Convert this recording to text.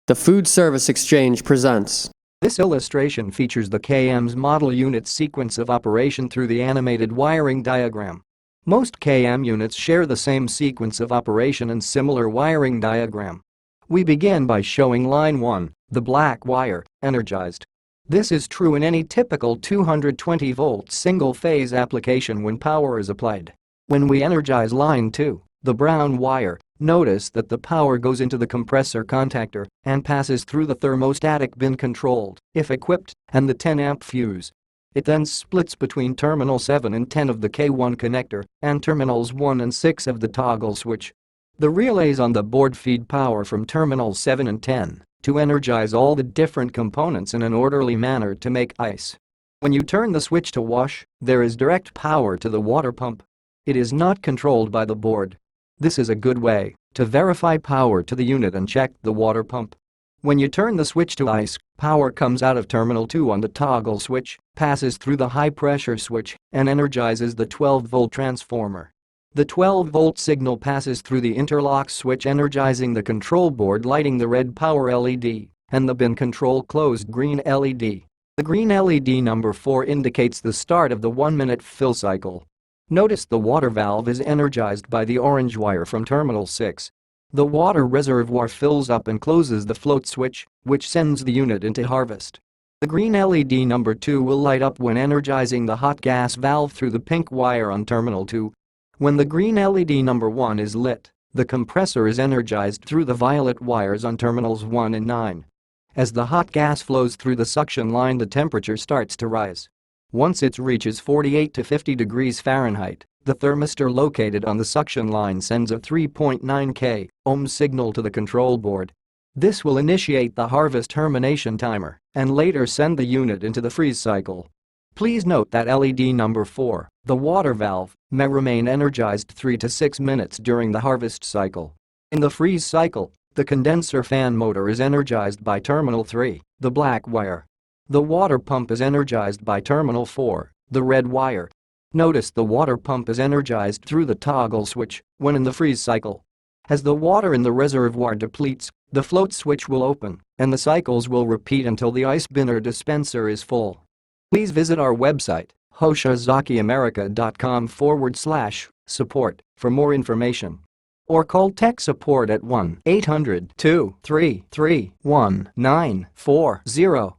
The Food Service Exchange presents. This illustration features the KM's model unit sequence of operation through the animated wiring diagram. Most KM units share the same sequence of operation and similar wiring diagram. We begin by showing line 1, the black wire, energized. This is true in any typical 220-volt single-phase application when power is applied. When we energize line 2, the brown wire, notice that the power goes into the compressor contactor and passes through the thermostatic bin controlled, if equipped, and the 10-amp fuse. It then splits between terminal 7 and 10 of the K1 connector and terminals 1 and 6 of the toggle switch. The relays on the board feed power from terminals 7 and 10 to energize all the different components in an orderly manner to make ice. When you turn the switch to wash, there is direct power to the water pump. It is not controlled by the board. This is a good way to verify power to the unit and check the water pump. When you turn the switch to ice, power comes out of terminal 2 on the toggle switch, passes through the high-pressure switch, and energizes the 12-volt transformer. The 12-volt signal passes through the interlock switch, energizing the control board, lighting the red power LED, and the bin control closed green LED. The green LED number 4 indicates the start of the 1-minute fill cycle. Notice the water valve is energized by the orange wire from terminal 6. The water reservoir fills up and closes the float switch, which sends the unit into harvest. The green LED number 2 will light up when energizing the hot gas valve through the pink wire on terminal 2. When the green LED number 1 is lit, the compressor is energized through the violet wires on terminals 1 and 9. As the hot gas flows through the suction line, the temperature starts to rise. Once it reaches 48 to 50 degrees Fahrenheit, the thermistor located on the suction line sends a 3.9 k-ohm signal to the control board. This will initiate the harvest termination timer and later send the unit into the freeze cycle. Please note that LED number 4, the water valve, may remain energized 3 to 6 minutes during the harvest cycle. In the freeze cycle, the condenser fan motor is energized by terminal 3, the black wire. The water pump is energized by terminal 4, the red wire. Notice the water pump is energized through the toggle switch when in the freeze cycle. As the water in the reservoir depletes, the float switch will open and the cycles will repeat until the ice bin or dispenser is full. Please visit our website, hoshizakiamerica.com/support for more information. Or call tech support at 1-800-233-1940.